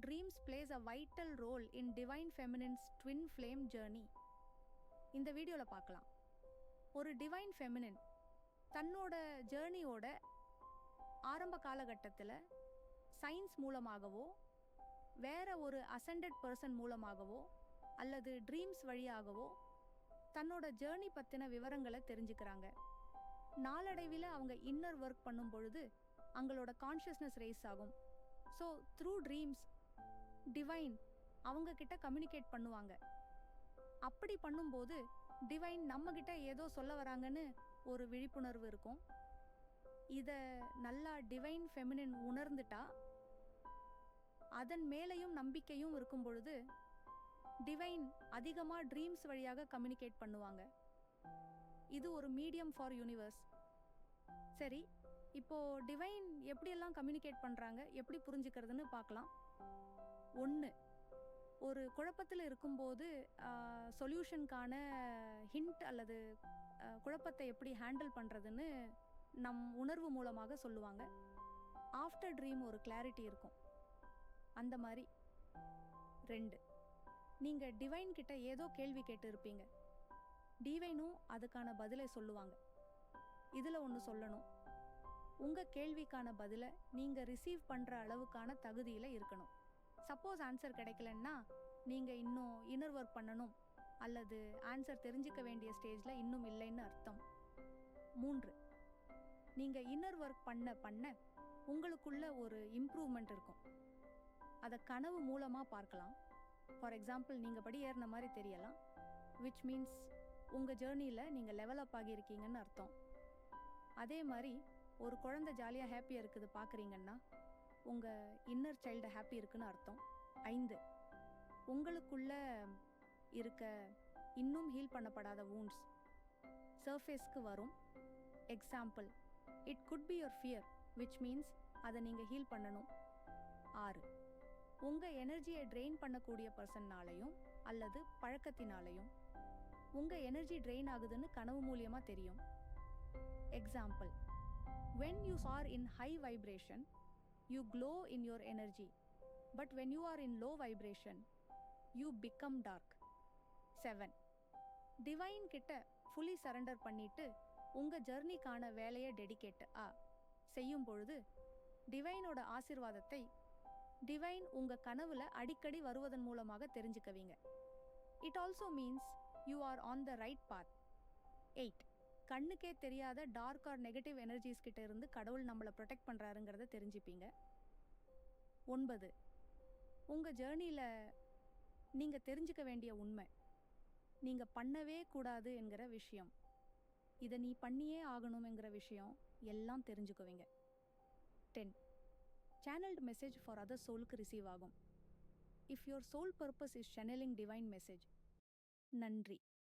dreams plays a vital role in divine feminine's twin flame journey. இந்த வீடியோவில் பார்க்கலாம். ஒரு டிவைன் ஃபெமினின் தன்னோட ஜேர்னியோட ஆரம்ப காலகட்டத்தில் சயின்ஸ் மூலமாகவோ வேற ஒரு அசெண்டட் பர்சன் மூலமாகவோ அல்லது ட்ரீம்ஸ் வழியாகவோ தன்னோட ஜேர்னி பற்றின விவரங்களை தெரிஞ்சுக்கிறாங்க. நாளடைவில் அவங்க இன்னர் ஒர்க் பண்ணும் பொழுது அவங்களோட கான்ஷியஸ்னஸ் ரேஸ் ஆகும். ஸோ த்ரூ ட்ரீம்ஸ் டிவைன் அவங்க கிட்ட கம்யூனிகேட் பண்ணுவாங்க. அப்படி பண்ணும்போது டிவைன் நம்மக்கிட்ட ஏதோ சொல்ல வராங்கன்னு ஒரு விழிப்புணர்வு இருக்கும். இதை நல்லா டிவைன் ஃபெமினின் உணர்ந்துட்டா அதன் மேலேயும் நம்பிக்கையும் இருக்கும் பொழுது டிவைன் அதிகமாக ட்ரீம்ஸ் வழியாக கம்யூனிகேட் பண்ணுவாங்க. இது ஒரு மீடியம் ஃபார் யூனிவர்ஸ். சரி, இப்போ டிவைன் எப்படியெல்லாம் கம்யூனிகேட் பண்ணுறாங்க, எப்படி புரிஞ்சுக்கிறதுன்னு பார்க்கலாம். 1, ஒரு குழப்பத்தில் இருக்கும்போது சொல்யூஷனுக்கான ஹிண்ட் அல்லது குழப்பத்தை எப்படி ஹேண்டில் பண்ணுறதுன்னு நம் உணர்வு மூலமாக சொல்லுவாங்க. ஆஃப்டர் ட்ரீம் ஒரு கிளாரிட்டி இருக்கும். அந்த மாதிரி. 2, நீங்கள் டிவைன் கிட்ட ஏதோ கேள்வி கேட்டு இருப்பீங்க. டிவைனும் அதுக்கான பதிலை சொல்லுவாங்க. இதில் ஒன்று சொல்லணும், உங்கள் கேள்விக்கான பதிலை நீங்கள் ரிசீவ் பண்ணுற அளவுக்கான தகுதியில் இருக்கணும். சப்போஸ் ஆன்சர் கிடைக்கலன்னா நீங்கள் இன்னும் இன்னர் ஒர்க் பண்ணணும் அல்லது ஆன்சர் தெரிஞ்சிக்க வேண்டிய ஸ்டேஜில் இன்னும் இல்லைன்னு அர்த்தம். 3, நீங்கள் இன்னர் ஒர்க் பண்ண உங்களுக்குள்ள ஒரு இம்ப்ரூவ்மெண்ட் இருக்கும். அதை கனவு மூலமாக பார்க்கலாம். ஃபார் எக்ஸாம்பிள், நீங்கள் படி ஏறின மாதிரி தெரியலாம். விச் மீன்ஸ் உங்கள் ஜேர்னியில் நீங்கள் லெவலப் ஆகியிருக்கீங்கன்னு அர்த்தம். அதே மாதிரி ஒரு குழந்தை ஜாலியாக ஹாப்பியாக இருக்குது பார்க்குறீங்கன்னா உங்கள் இன்னர் சைல்டு ஹாப்பி இருக்குன்னு அர்த்தம். 5, உங்களுக்குள்ள இருக்க இன்னும் ஹீல் பண்ணப்படாத வூண்ட்ஸ் சர்ஃபேஸ்க்கு வரும். Example, it could be your fear, which means அதை நீங்கள் ஹீல் பண்ணணும். 6, உங்கள் எனர்ஜியை ட்ரெயின் பண்ணக்கூடிய பர்சன்னாலையும் அல்லது பழக்கத்தினாலையும் உங்கள் எனர்ஜி ட்ரெயின் ஆகுதுன்னு கனவு மூலியமாக தெரியும். Example, when you are in high vibration, you glow in your energy. But when you are in low vibration, you become dark. 7, divine கிட்ட ஃபுல்லி சரண்டர் பண்ணிட்டு உங்கள் ஜர்னிக்கான வேலையை டெடிகேட் செய்யும் பொழுது டிவைனோட ஆசீர்வாதத்தை டிவைன் உங்கள் கனவுல அடிக்கடி வருவதன் மூலமாக தெரிஞ்சுக்கவீங்க. It also means you are on the right path. 8, கண்ணுக்கே தெரியாத டார்க் ஆர் நெகட்டிவ் எனர்ஜிஸ் கிட்ட இருந்து கடவுள் நம்மளை ப்ரொடெக்ட் பண்ணுறாருங்கிறத தெரிஞ்சுப்பீங்க. 9, உங்கள் ஜேர்னியில் நீங்கள் தெரிஞ்சுக்க வேண்டிய உண்மை, நீங்கள் பண்ணவே கூடாது என்கிற விஷயம், இதை நீ பண்ணியே ஆகணுங்கிற விஷயம் எல்லாம் தெரிஞ்சுக்குவீங்க. 10, சேனல்டு மெசேஜ் ஃபார் அதர் சோலுக்கு ரிசீவ் ஆகும். If your soul purpose is channelling divine message. நன்றி.